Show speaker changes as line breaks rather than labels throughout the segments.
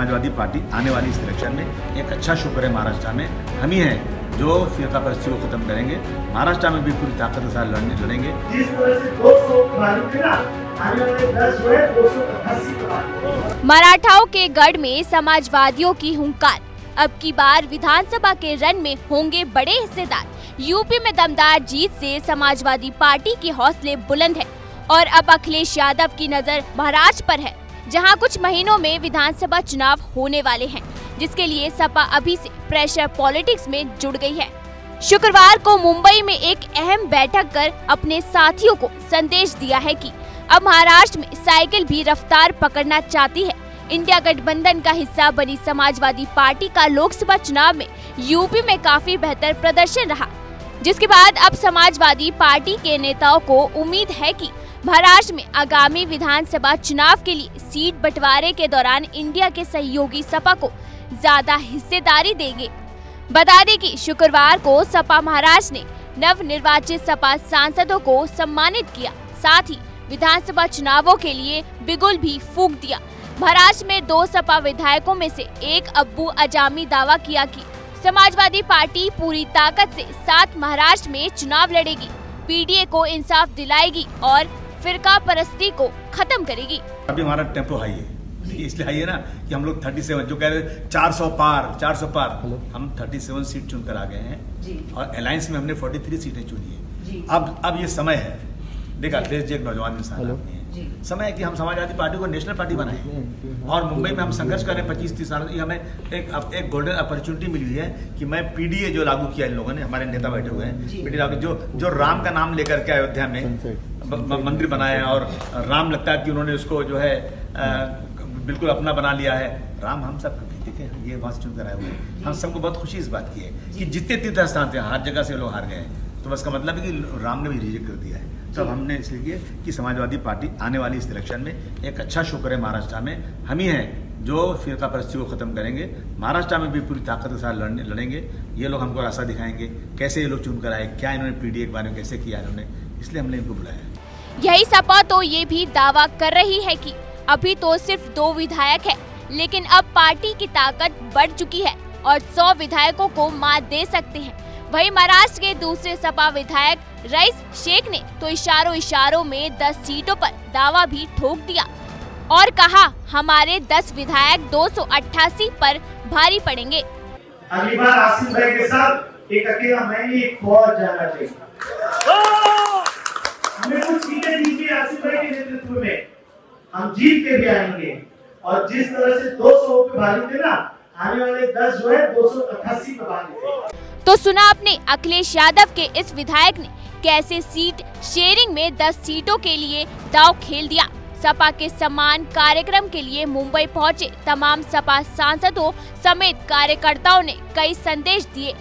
Samajwadi party आने वाली इस इलेक्शन में एक अच्छा शुक्र है महाराष्ट्र में हम ही हैं जो फिरका परस्ती को खत्म करेंगे। महाराष्ट्र में भी पूरी ताकत के साथ लड़ेंगे।
जिस तरह से 200 थे ना, आने वाले 10 जो है 288
मराठाओं के गढ़ में समाजवादियों की हुंकार। अब की बार विधानसभा के रण में होंगे बड़े हिस्सेदार। यूपी में दमदार जीत से समाजवादी पार्टी के हौसले बुलंद है और अब अखिलेश यादव की नजर महाराष्ट्र पर है, जहां कुछ महीनों में विधानसभा चुनाव होने वाले हैं, जिसके लिए सपा अभी से प्रेशर पॉलिटिक्स में जुड़ गई है। शुक्रवार को मुंबई में एक अहम बैठक कर अपने साथियों को संदेश दिया है कि अब महाराष्ट्र में साइकिल भी रफ्तार पकड़ना चाहती है। इंडिया गठबंधन का हिस्सा बनी समाजवादी पार्टी का लोकसभा चुनाव में यूपी में काफी बेहतर प्रदर्शन रहा, जिसके बाद अब समाजवादी पार्टी के नेताओं को उम्मीद है कि महाराष्ट्र में आगामी विधानसभा चुनाव के लिए सीट बंटवारे के दौरान इंडिया के सहयोगी सपा को ज्यादा हिस्सेदारी देंगे। बता दें कि शुक्रवार को सपा महाराष्ट्र ने नव निर्वाचित सपा सांसदों को सम्मानित किया, साथ ही विधानसभा चुनावों के लिए बिगुल भी फूंक दिया। महाराष्ट्र में 2 सपा विधायकों में से एक अब्बू अजामी दावा किया कि समाजवादी पार्टी पूरी ताकत से 7 महाराष्ट्र में चुनाव लड़ेगी, पीडीए को इंसाफ दिलाएगी और फिरका परस्ती को खत्म करेगी।
अभी हमारा टेम्पो हाई है, इसलिए हाई है ना कि हम लोग 37 जो कह रहे 400 पार हम 37 सीट चुनकर आ गए हैं और अलायंस में हमने 43 सीटें चुनी है। अब ये समय है, देखा देश जी एक नौजवान इंसान है, समय है कि हम समाजवादी पार्टी को नेशनल पार्टी बनाएं और मुंबई में हम संघर्ष करें 25-30 साल। हमें एक गोल्डन अपॉर्चुनिटी मिली हुई है कि मैं पीडीए जो लागू किया इन लोगों ने, हमारे नेता बैठे हुए हैं, पीडीए लागू जो राम का नाम लेकर के अयोध्या में मंदिर बनाया और राम लगता है कि उन्होंने उसको जो है बिल्कुल अपना बना लिया है। राम हम सब ठीक है, ये बात चुनकर आए हुए हैं। हम सबको बहुत खुशी इस बात की है कि जितने तीर्थ स्थान थे हर जगह से लोग हार गए, तो बस का मतलब है कि राम ने भी रिजेक्ट कर दिया है। तो हमने इसलिए कि समाजवादी पार्टी आने वाली इस इलेक्शन में एक अच्छा शुक्र है महाराष्ट्र में हम ही हैं जो फिरका परस्ती को खत्म करेंगे। महाराष्ट्र में भी पूरी ताकत के साथ लड़ेंगे। ये लोग हमको रास्ता दिखाएंगे कैसे ये लोग चुनकर आए, क्या इन्होंने पीडीए के बारे में कैसे किया इन्होंने, इसलिए हमने इनको बुलाया।
यही सपा तो ये भी दावा कर रही है कि अभी तो सिर्फ 2 विधायक है, लेकिन अब पार्टी की ताकत बढ़ चुकी है और 100 विधायकों को मात दे सकते हैं। वहीं महाराष्ट्र के दूसरे सपा विधायक रईस शेख ने तो इशारों में 10 सीटों पर दावा भी ठोक दिया और कहा हमारे 10 विधायक 288 पर भारी पड़ेंगे।
अगली बार आसिफ भाई के साथ एक अकेला मैं ही एक फौज जाना चाहिए। हमें कुछ सीटें दीजिए आसिफ भाई के नेतृत्व में, हम जीत के भी आएंगे और जिस तरह से 200 पे भारी थे ना, आने वाले 10 जो है 288 पे भारी।
तो सुना आपने अखिलेश यादव के इस विधायक ने कैसे सीट शेयरिंग में 10 सीटों के लिए दांव खेल दिया। सपा के सम्मान कार्यक्रम के लिए मुंबई पहुंचे तमाम सपा सांसदों समेत कार्यकर्ताओं ने कई संदेश दिए।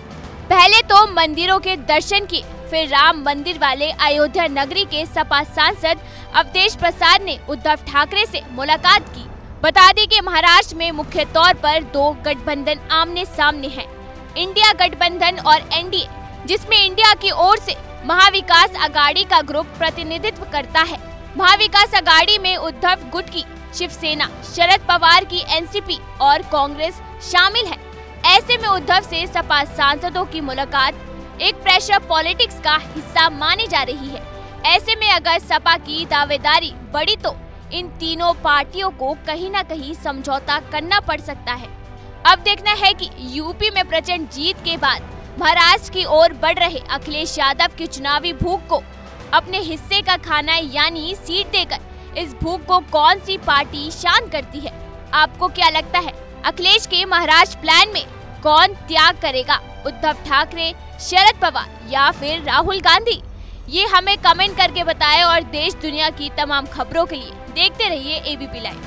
पहले तो मंदिरों के दर्शन किए, फिर राम मंदिर वाले अयोध्या नगरी के सपा सांसद अवधेश प्रसाद ने उद्धव ठाकरे से मुलाकात की। बता दें कि महाराष्ट्र में मुख्य तौर पर 2 गठबंधन आमने सामने हैं, इंडिया गठबंधन और एनडीए, जिसमें इंडिया की ओर से महाविकास अघाड़ी का ग्रुप प्रतिनिधित्व करता है। महाविकास अघाड़ी में उद्धव गुट की शिवसेना, शरद पवार की एनसीपी और कांग्रेस शामिल है। ऐसे में उद्धव से सपा सांसदों की मुलाकात एक प्रेशर पॉलिटिक्स का हिस्सा मानी जा रही है। ऐसे में अगर सपा की दावेदारी बढ़ी तो इन तीनों पार्टियों को कहीं न कहीं समझौता करना पड़ सकता है। अब देखना है कि यूपी में प्रचंड जीत के बाद महाराष्ट्र की ओर बढ़ रहे अखिलेश यादव की चुनावी भूख को अपने हिस्से का खाना यानी सीट देकर इस भूख को कौन सी पार्टी शांत करती है। आपको क्या लगता है, अखिलेश के महाराष्ट्र प्लान में कौन त्याग करेगा, उद्धव ठाकरे, शरद पवार या फिर राहुल गांधी? ये हमें कमेंट करके बताएं और देश दुनिया की तमाम खबरों के लिए देखते रहिए एबीपी लाइव।